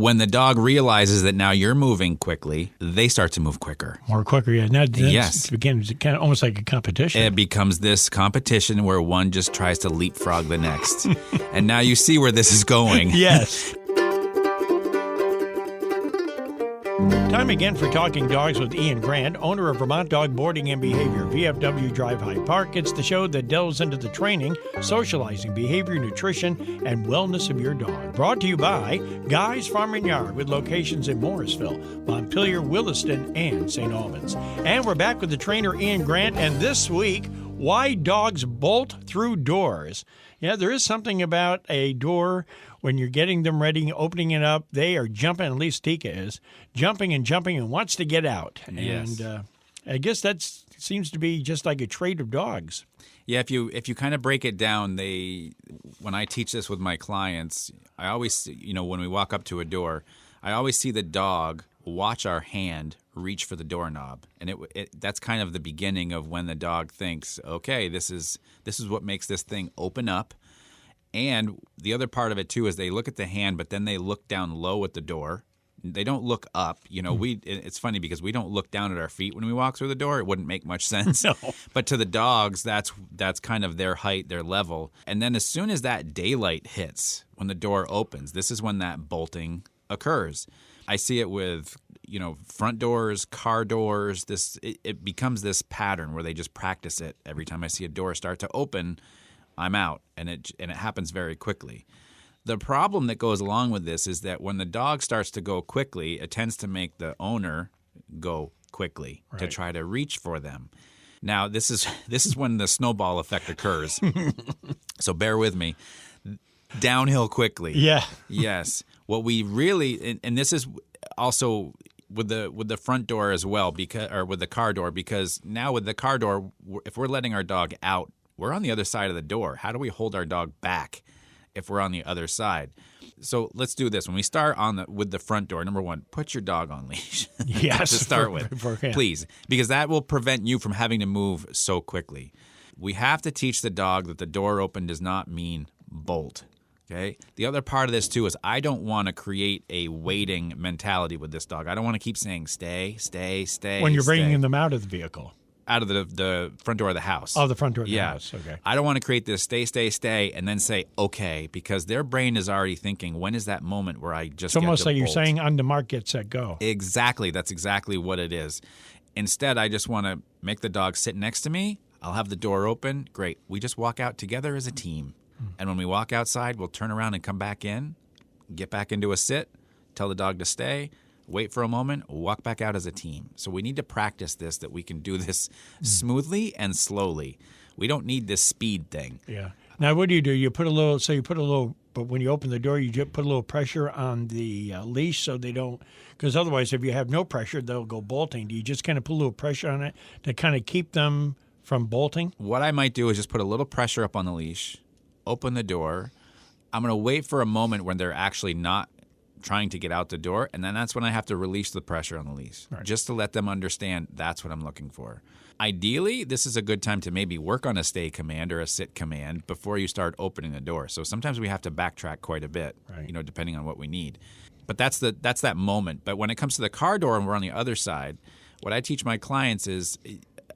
When the dog realizes that now you're moving quickly, they start to move quicker. More quicker, yeah. Yes. It begins kind of almost like a competition. It becomes this competition where one just tries to leapfrog the next. And now you see where this is going. Yes. Time again for Talking Dogs with Ian Grant, owner of Vermont Dog Boarding and Behavior, VFW Drive High Park. It's the show that delves into the training, socializing, behavior, nutrition, and wellness of your dog. Brought to you by Guy's Farm and Yard with locations in Morrisville, Montpelier, Williston, and St. Albans. And we're back with the trainer Ian Grant, and this week, why dogs bolt through doors. Yeah, there is something about a door when you're getting them ready, opening it up, they are jumping, at least Tika is, jumping and wants to get out. Yes. And I guess that seems to be just like a trait of dogs. Yeah, if you kind of break it down, when I teach this with my clients, I always, when we walk up to a door, I always see the dog watch our hand reach for the doorknob. And that's kind of the beginning of when the dog thinks, okay, this is what makes this thing open up. And the other part of it, too, is they look at the hand, but then they look down low at the door. They don't look up. It's funny because we don't look down at our feet when we walk through the door. It wouldn't make much sense. No. But to the dogs, that's kind of their height, their level. And then as soon as that daylight hits, when the door opens, this is when that bolting occurs. I see it with, front doors, car doors. It becomes this pattern where they just practice it. Every time I see a door start to open, I'm out, and it happens very quickly. The problem that goes along with this is that when the dog starts to go quickly, it tends to make the owner go quickly to try to reach for them. Now, this is when the snowball effect occurs. So bear with me. Downhill quickly. Yeah. Yes. What we really, and this is also with the front door as well, or with the car door, because now with the car door, if we're letting our dog out, we're on the other side of the door. How do we hold our dog back if we're on the other side? So let's do this. When we start with the front door, number one, put your dog on leash. Yes, to start with, please, because that will prevent you from having to move so quickly. We have to teach the dog that the door open does not mean bolt. Okay. The other part of this too is I don't want to create a waiting mentality with this dog. I don't want to keep saying stay, stay, stay. When you're bringing them out of the vehicle. Out of the front door of the house. Oh, the front door of the house. Okay. I don't want to create this stay, stay, stay, and then say okay, because their brain is already thinking, when is that moment where I just It's almost like bolt? you're saying on the mark, get set, go. Exactly. That's exactly what it is. Instead, I just want to make the dog sit next to me. I'll have the door open. Great. We just walk out together as a team. And when we walk outside, we'll turn around and come back in, get back into a sit, tell the dog to stay, wait for a moment, walk back out as a team. So we need to practice this, that we can do this smoothly and slowly. We don't need this speed thing. Yeah. Now, what do? You put a little, but when you open the door, you just put a little pressure on the leash so they don't, because otherwise if you have no pressure, they'll go bolting. Do you just kind of put a little pressure on it to kind of keep them from bolting? What I might do is just put a little pressure up on the leash, open the door. I'm going to wait for a moment when they're actually not trying to get out the door, and then that's when I have to release the pressure on the leash, just to let them understand that's what I'm looking for. Ideally, this is a good time to maybe work on a stay command or a sit command before you start opening the door. So sometimes we have to backtrack quite a bit, depending on what we need. But that's that moment. But when it comes to the car door and we're on the other side, what I teach my clients is,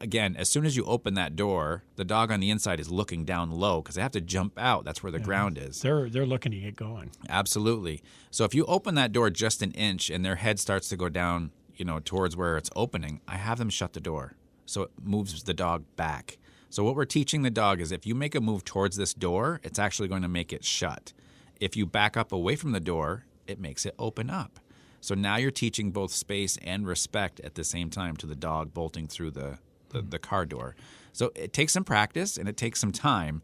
again, as soon as you open that door, the dog on the inside is looking down low because they have to jump out. That's where the ground is. They're looking to get going. Absolutely. So if you open that door just an inch and their head starts to go down, towards where it's opening, I have them shut the door. So it moves the dog back. So what we're teaching the dog is if you make a move towards this door, it's actually going to make it shut. If you back up away from the door, it makes it open up. So now you're teaching both space and respect at the same time to the dog bolting through the car door. So it takes some practice and it takes some time,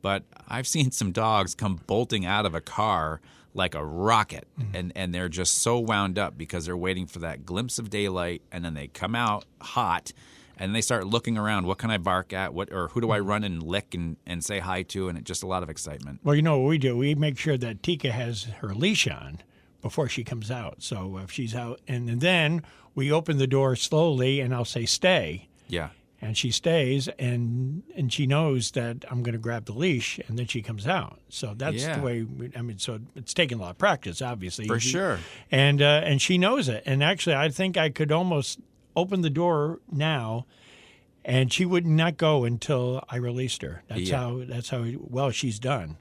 but I've seen some dogs come bolting out of a car like a rocket, and they're just so wound up because they're waiting for that glimpse of daylight, and then they come out hot, and they start looking around. What can I bark at? Or who do I run and lick and say hi to? And it's just a lot of excitement. Well, you know what we do? We make sure that Tika has her leash on before she comes out. So if she's out, and then we open the door slowly, and I'll say stay. Yeah. And she stays, and she knows that I'm going to grab the leash, and then she comes out. So that's the way. So it's taken a lot of practice, obviously. For sure. And she knows it. And actually, I think I could almost open the door now, and she would not go until I released her. That's how well she's done.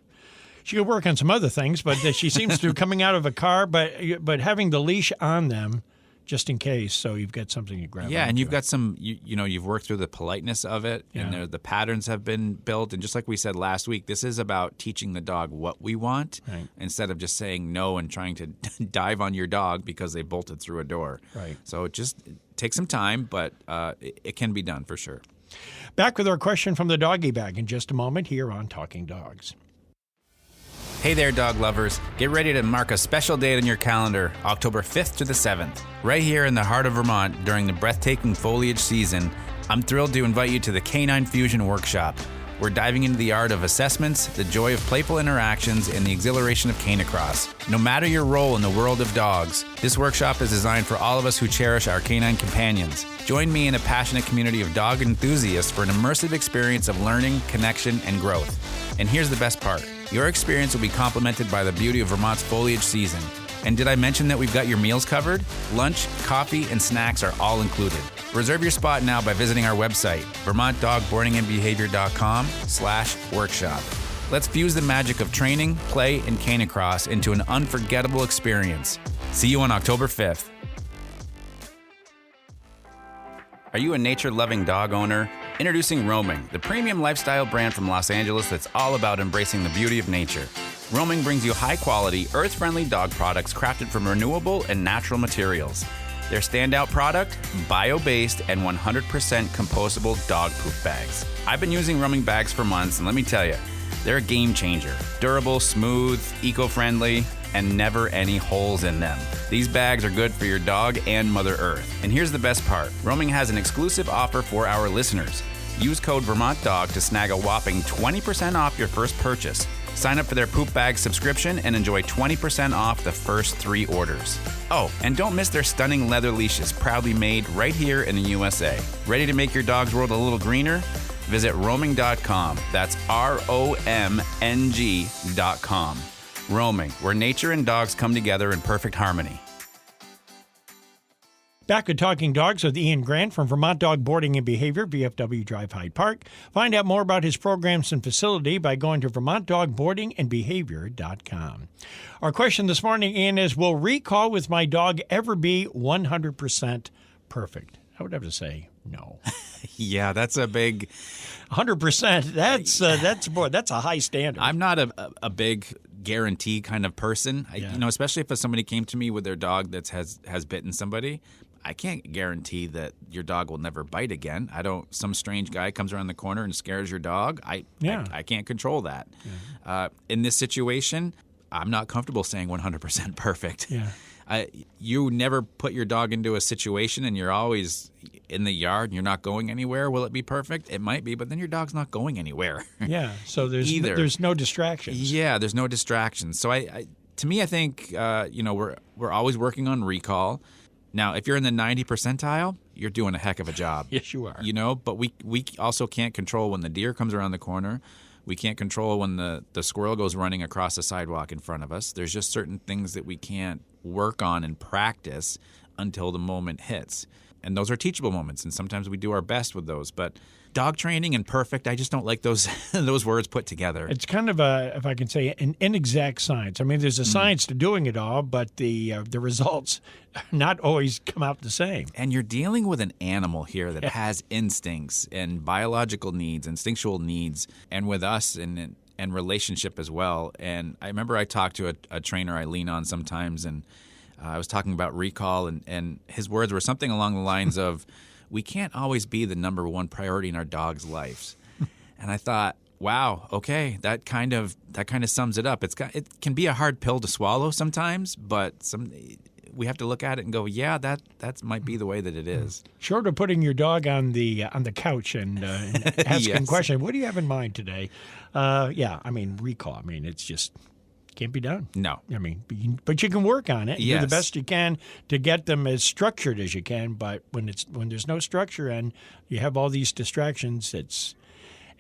She could work on some other things, but she seems to be coming out of a car, but having the leash on them, just in case, so you've got something to grab. Yeah, and you've got some, you've worked through the politeness of it, and the patterns have been built. And just like we said last week, this is about teaching the dog what we want instead of just saying no and trying to dive on your dog because they bolted through a door. Right. So it just takes some time, but it can be done for sure. Back with our question from the doggy bag in just a moment here on Talking Dogs. Hey there, dog lovers. Get ready to mark a special date on your calendar, October 5th to the 7th. Right here in the heart of Vermont during the breathtaking foliage season, I'm thrilled to invite you to the Canine Fusion Workshop. We're diving into the art of assessments, the joy of playful interactions, and the exhilaration of canicross. No matter your role in the world of dogs, this workshop is designed for all of us who cherish our canine companions. Join me in a passionate community of dog enthusiasts for an immersive experience of learning, connection, and growth. And here's the best part. Your experience will be complemented by the beauty of Vermont's foliage season. And did I mention that we've got your meals covered? Lunch, coffee, and snacks are all included. Reserve your spot now by visiting our website, vermontdogboardingandbehavior.com/workshop. Let's fuse the magic of training, play, and canicross into an unforgettable experience. See you on October 5th. Are you a nature-loving dog owner? Introducing Roaming, the premium lifestyle brand from Los Angeles that's all about embracing the beauty of nature. Roaming brings you high-quality, earth-friendly dog products crafted from renewable and natural materials. Their standout product? Bio-based and 100% compostable dog poop bags. I've been using Roaming bags for months, and let me tell you, they're a game changer. Durable, smooth, eco-friendly, and never any holes in them. These bags are good for your dog and Mother Earth. And here's the best part. Roaming has an exclusive offer for our listeners. Use code VermontDog to snag a whopping 20% off your first purchase. Sign up for their poop bag subscription and enjoy 20% off the first 3 orders. Oh, and don't miss their stunning leather leashes, proudly made right here in the USA. Ready to make your dog's world a little greener? Visit roaming.com. That's ROMNG.com. Roaming, where nature and dogs come together in perfect harmony. Back at Talking Dogs with Ian Grant from Vermont Dog Boarding and Behavior, VFW Drive Hyde Park. Find out more about his programs and facility by going to vermontdogboardingandbehavior.com. Our question this morning, Ian, is, will recall with my dog ever be 100% perfect? I would have to say no. Yeah, that's a big... 100%. That's a high standard. I'm not a big guarantee kind of person. Especially if somebody came to me with their dog that has bitten somebody, I can't guarantee that your dog will never bite again. Some strange guy comes around the corner and scares your dog. I can't control that. Yeah. In this situation, I'm not comfortable saying 100% perfect. Yeah. You never put your dog into a situation and you're always in the yard and you're not going anywhere. Will it be perfect? It might be, but then your dog's not going anywhere. Yeah, so there's no distractions. Yeah, there's no distractions. So to me, I think we're always working on recall. Now, if you're in the 90 percentile, you're doing a heck of a job. Yes, you are. But we also can't control when the deer comes around the corner. We can't control when the squirrel goes running across the sidewalk in front of us. There's just certain things that we can't work on and practice until the moment hits. And those are teachable moments, and sometimes we do our best with those. But dog training and perfect, I just don't like those those words put together. It's kind of if I can say, an inexact science. I mean, there's a science to doing it all, but the results not always come out the same. And you're dealing with an animal here that has instincts and biological needs, instinctual needs, and with us and relationship as well. And I remember I talked to a trainer I lean on sometimes, and I was talking about recall, and his words were something along the lines of, we can't always be the number one priority in our dog's lives. And I thought, wow, okay, that kind of sums it up. It can be a hard pill to swallow sometimes, but we have to look at it and go, yeah, that might be the way that it is. Short of putting your dog on the couch and asking Yes. a question, what do you have in mind today? Recall. I mean, it's just Can't be done. No. I mean, but you can work on it. Yes. Do the best you can to get them as structured as you can. But when there's no structure and you have all these distractions, it's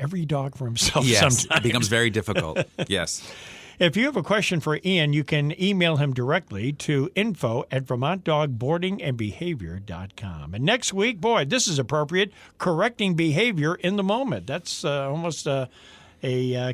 every dog for himself. Yes, Sometimes it becomes very difficult. Yes. If you have a question for Ian, you can email him directly to info@vermontdogboardingandbehavior.com. And next week, boy, this is appropriate, correcting behavior in the moment. That's almost a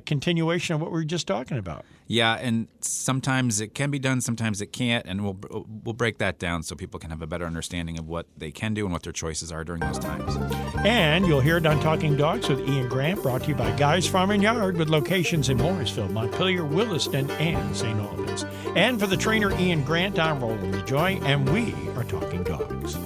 continuation of what we were just talking about. Yeah, and sometimes it can be done, sometimes it can't, and we'll break that down so people can have a better understanding of what they can do and what their choices are during those times. And you'll hear it on Talking Dogs with Ian Grant, brought to you by Guy's Farm and Yard, with locations in Morrisville, Montpelier, Williston, and St. Albans. And for the trainer Ian Grant, I'm Roland LaJoy, and we are Talking Dogs.